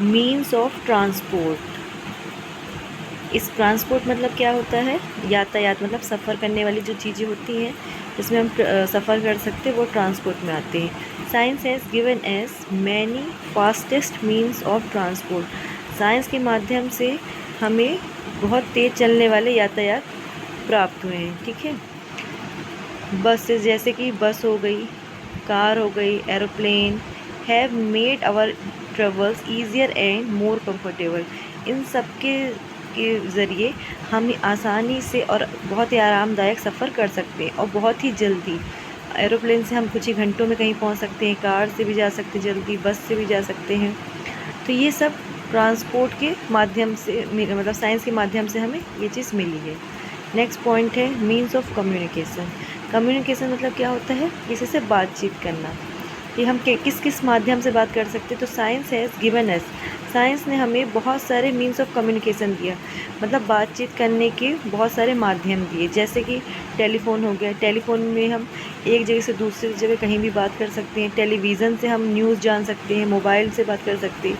Means of transport. इस transport मतलब क्या होता है? यातायात, मतलब सफ़र करने वाली जो चीज़ें होती हैं जिसमें हम सफ़र कर सकते हैं वो ट्रांसपोर्ट में आते हैं। Science has given us many fastest means of transport. Science के माध्यम से हमें बहुत तेज़ चलने वाले यातायात प्राप्त हुए हैं। ठीक है, बसेस, जैसे कि बस हो गई, कार हो गई, aeroplane, have made our travels easier and more comfortable. इन सब के ज़रिए हम आसानी से और बहुत ही आरामदायक सफ़र कर सकते हैं और बहुत ही जल्दी। एरोप्लेन से हम कुछ ही घंटों में कहीं पहुंच सकते हैं, कार से भी जा सकते हैं जल्दी, बस से भी जा सकते हैं। तो ये सब ट्रांसपोर्ट के माध्यम से, मतलब साइंस के माध्यम से हमें ये चीज़ मिली है। नेक्स्ट पॉइंट है मीन्स ऑफ कम्युनिकेशन। कम्युनिकेशन मतलब क्या होता है? किसी से बातचीत करना। कि हम किस किस माध्यम से बात कर सकते हैं। तो science has given us, science ने हमें बहुत सारे मीन्स ऑफ कम्युनिकेशन दिया, मतलब बातचीत करने के बहुत सारे माध्यम दिए। जैसे कि टेलीफ़ोन हो गया, टेलीफ़ोन में हम एक जगह से दूसरी जगह कहीं भी बात कर सकते हैं। टेलीविज़न से हम न्यूज़ जान सकते हैं, मोबाइल से बात कर सकते हैं,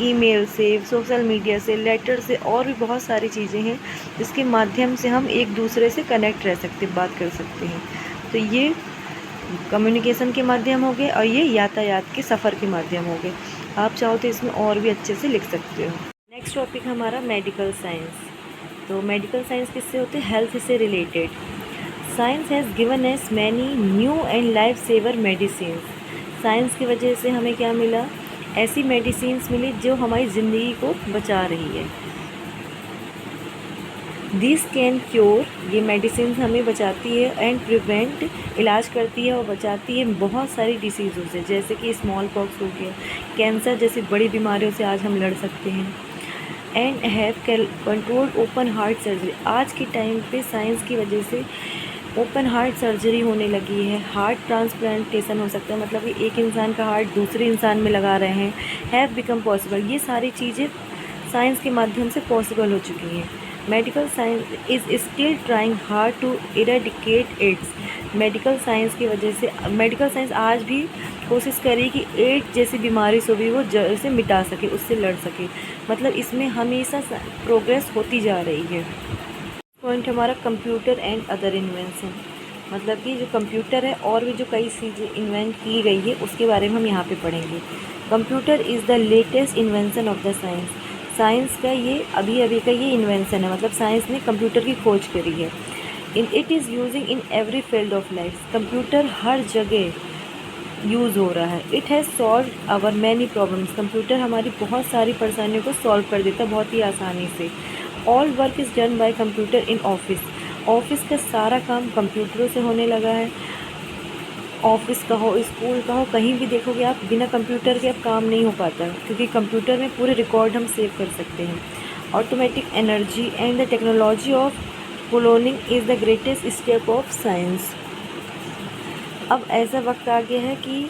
ईमेल से, सोशल मीडिया से, लेटर से, और भी बहुत सारी चीज़ें हैं जिसके माध्यम से हम एक दूसरे से कनेक्ट रह सकते, बात कर सकते हैं। तो ये कम्युनिकेशन के माध्यम हो गए और ये यातायात के सफ़र के माध्यम हो गए। आप चाहो तो इसमें और भी अच्छे से लिख सकते हो। नेक्स्ट टॉपिक हमारा मेडिकल साइंस। तो मेडिकल साइंस किससे होते हैं? हेल्थ से related. Science has given us many new and life saver medicine. साइंस की वजह से हमें क्या मिला? ऐसी मेडिसिन्स मिली जो हमारी ज़िंदगी को बचा रही है। दिस कैन क्योर, ये मेडिसिन हमें बचाती है, एंड प्रिवेंट, इलाज करती है और बचाती है बहुत सारी डिसीज़ों से, जैसे कि स्मॉल पॉक्स हो गया, कैंसर जैसी बड़ी बीमारियों से आज हम लड़ सकते हैं। And have controlled open heart surgery. आज के टाइम पे साइंस की वजह से ओपन हार्ट सर्जरी होने लगी है, हार्ट ट्रांसप्लांटेशन हो सकता है, मतलब कि एक इंसान का हार्ट दूसरे इंसान में लगा रहे हैं। हैव बिकम पॉसिबल, ये सारी चीज़ें साइंस के माध्यम से पॉसिबल हो चुकी हैं। Medical science is still trying hard to eradicate AIDS. Medical science की वजह से मेडिकल साइंस आज भी कोशिश करी कि एड्स जैसी बीमारी से भी वो जड़ से मिटा सके, उससे लड़ सके, मतलब इसमें हमेशा प्रोग्रेस होती जा रही है। पॉइंट हमारा कंप्यूटर एंड अदर इन्वेंशन, मतलब कि जो कंप्यूटर है और भी जो कई चीज़ें इन्वेंट की गई है उसके बारे में हम यहाँ पे पढ़ेंगे। Computer is the latest invention of the science. Science का ये अभी अभी का ये इन्वेंशन है, मतलब साइंस ने कंप्यूटर की खोज करी है। It is using in every field of life. Computer हर जगह यूज़ हो रहा है। It has solve our many problems. Computer हमारी बहुत सारी परेशानियों को सॉल्व कर देता है बहुत ही आसानी से। All work is done by computer in office. Office का सारा काम कंप्यूटरों से होने लगा है। ऑफिस का हो, स्कूल का हो, कहीं भी देखोगे आप, बिना कंप्यूटर के अब काम नहीं हो पाता, क्योंकि कंप्यूटर में पूरे रिकॉर्ड हम सेव कर सकते हैं। Automatic energy and the technology of cloning is the greatest step of science. अब ऐसा वक्त आ गया है कि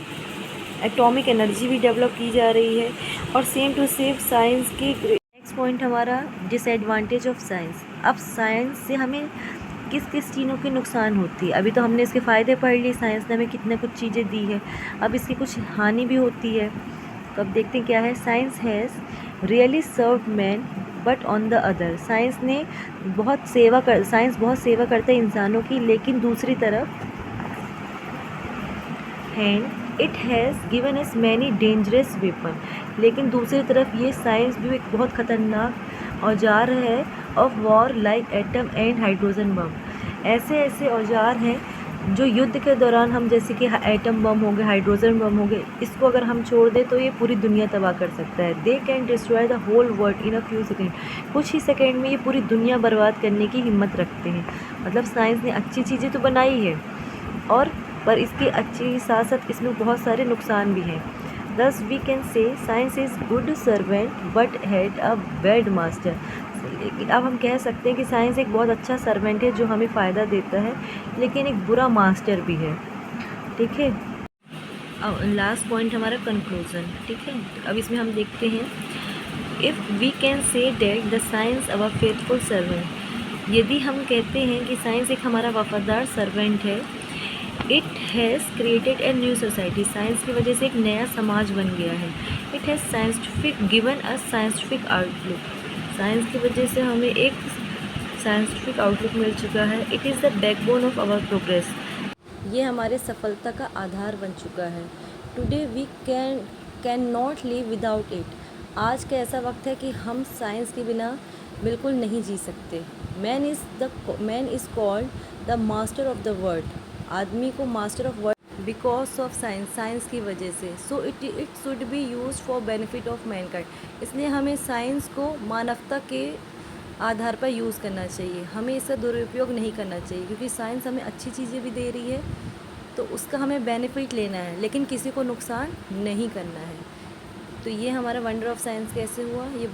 एटॉमिक एनर्जी भी डेवलप की जा रही है और सेम टू सेम साइंस के। नेक्स्ट पॉइंट हमारा डिसएडवांटेज ऑफ साइंस। अब साइंस से हमें किस किस चीज़ों के नुकसान होती है? अभी तो हमने इसके फ़ायदे पढ़ लिए, साइंस ने हमें कितने कुछ चीज़ें दी है, अब इसकी कुछ हानि भी होती है। तो अब देखते हैं क्या है। Science has really served man but on the other. Science बहुत सेवा करता है इंसानों की, लेकिन दूसरी तरफ hand it has given us many dangerous weapon. लेकिन दूसरी तरफ ये साइंस भी एक बहुत ख़तरनाक औजार है of war, like atom and hydrogen bomb. ऐसे ऐसे औजार हैं जो युद्ध के दौरान हम, जैसे कि एटम बम हो गए, हाइड्रोजन बम हो गए, इसको अगर हम छोड़ दें तो ये पूरी दुनिया तबाह कर सकता है। They can destroy the whole world in a few second. कुछ ही सेकेंड में ये पूरी दुनिया बर्बाद करने की हिम्मत रखते हैं। मतलब साइंस ने अच्छी चीज़ें तो बनाई है, और पर इसके अच्छे साथ साथ इसमें बहुत सारे नुकसान भी हैं। Thus we can say science is good servant but had a bad master. लेकिन अब हम कह सकते हैं कि साइंस एक बहुत अच्छा सर्वेंट है जो हमें फ़ायदा देता है, लेकिन एक बुरा मास्टर भी है। ठीक है, अब लास्ट पॉइंट हमारा कंक्लूजन। ठीक है, तो अब इसमें हम देखते हैं, if we can say that the science our faithful servant. यदि हम कहते हैं कि साइंस एक हमारा वफादार सर्वेंट है, it has created a new society. Science की वजह से एक नया समाज बन गया है। It has scientific given a scientific outlook. Science की वजह से हमें एक साइंटिफिक आउटलुक मिल चुका है। It is the backbone of our progress. ये हमारे सफलता का आधार बन चुका है। Today we can not live without it. आज का ऐसा वक्त है कि हम साइंस के बिना बिल्कुल नहीं जी सकते। Man is called the master of the world. आदमी को master of world because of science, science की वजह से। So it should be use for benefit of Mankind. इसलिए हमें साइंस को मानवता के आधार पर यूज़ करना चाहिए। हमें इसका दुरुपयोग नहीं करना चाहिए, क्योंकि साइंस हमें अच्छी चीज़ें भी दे रही है, तो उसका हमें बेनिफिट लेना है, लेकिन किसी को नुकसान नहीं करना है। तो ये हमारा वंडर ऑफ साइंस कैसे हुआ, ये